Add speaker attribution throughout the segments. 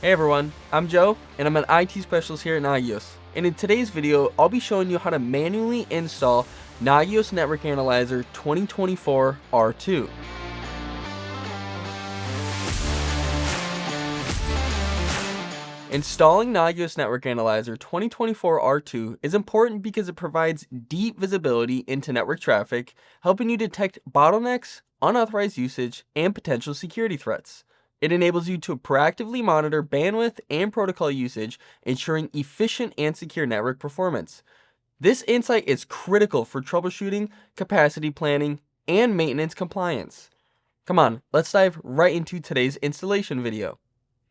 Speaker 1: Hey everyone, I'm Joe, and I'm an IT specialist here at Nagios. And in today's video, I'll be showing you how to manually install Nagios Network Analyzer 2024 R2. Installing Nagios Network Analyzer 2024 R2 is important because it provides deep visibility into network traffic, helping you detect bottlenecks, unauthorized usage, and potential security threats. It enables you to proactively monitor bandwidth and protocol usage, ensuring efficient and secure network performance. This insight is critical for troubleshooting, capacity planning, and maintenance compliance. Come on, let's dive right into today's installation video.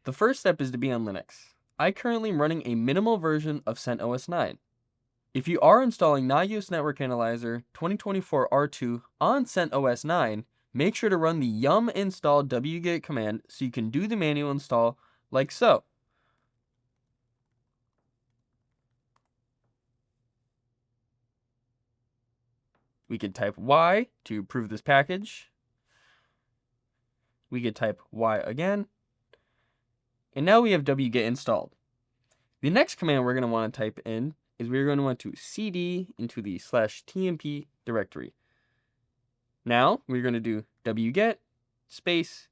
Speaker 1: The first step is to be on Linux. I currently am running a minimal version of CentOS 9. If you are installing Nagios Network Analyzer 2024 R2 on CentOS 9, make sure to run the yum install wget command so you can do the manual install like so. We could type Y to approve this package. We could type Y again. And now we have wget installed. The next command we're going to want to type in is we're going to want to cd into the /tmp directory. Now we're going to do wget space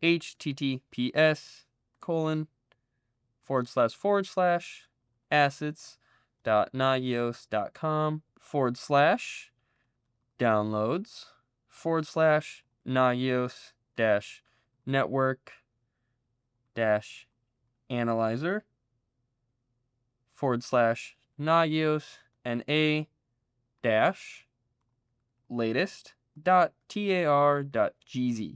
Speaker 1: https://assets.nagios-network-analyzer//nagios-latest.tar.gz.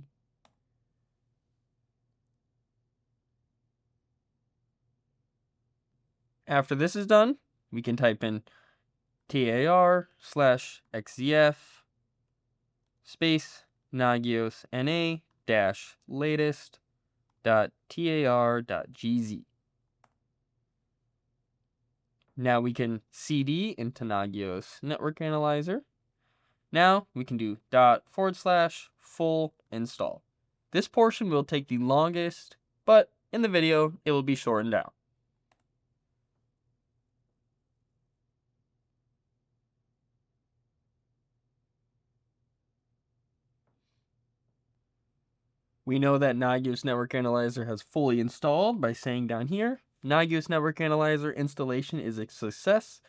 Speaker 1: After this is done, we can type in tar/xzf space nagios-na-latest.tar.gz. Now we can cd into Nagios Network Analyzer. Now we can do /full install. This portion will take the longest, but in the video it will be shortened down. We know that Nagios Network Analyzer has fully installed by saying down here, Nagios Network Analyzer installation is a success.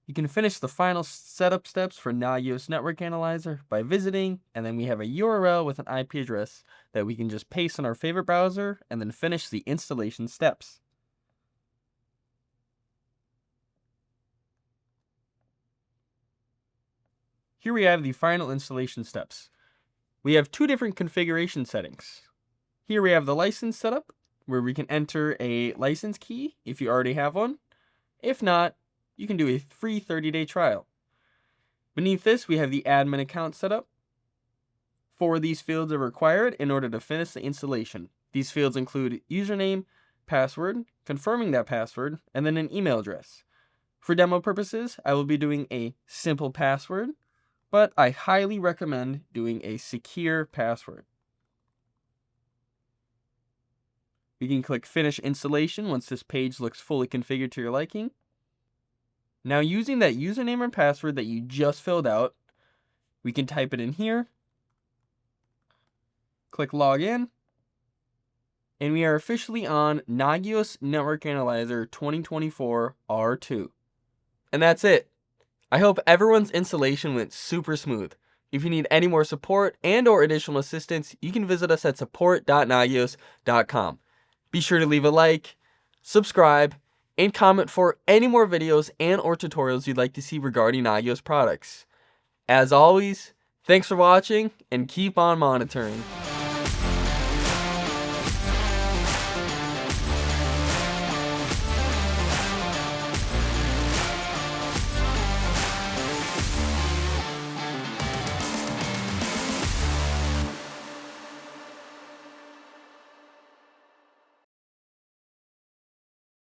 Speaker 1: You can finish the final setup steps for Nagios Network Analyzer by visiting, and then we have a URL with an IP address that we can just paste in our favorite browser and then finish the installation steps. Here we have the final installation steps. We have two different configuration settings. Here we have the license setup, where we can enter a license key if you already have one. If not, you can do a free 30-day trial. Beneath this, we have the admin account setup. 4 of these fields are required in order to finish the installation. These fields include username, password, confirming that password, and then an email address. For demo purposes, I will be doing a simple password, but I highly recommend doing a secure password. We can click Finish Installation once this page looks fully configured to your liking. Now, using that username and password that you just filled out, we can type it in here, click Login, and we are officially on Nagios Network Analyzer 2024 R2. And that's it. I hope everyone's installation went super smooth. If you need any more support and/or additional assistance, you can visit us at support.nagios.com. Be sure to leave a like, subscribe, and comment for any more videos and/or tutorials you'd like to see regarding Nagios products. As always, thanks for watching and keep on monitoring.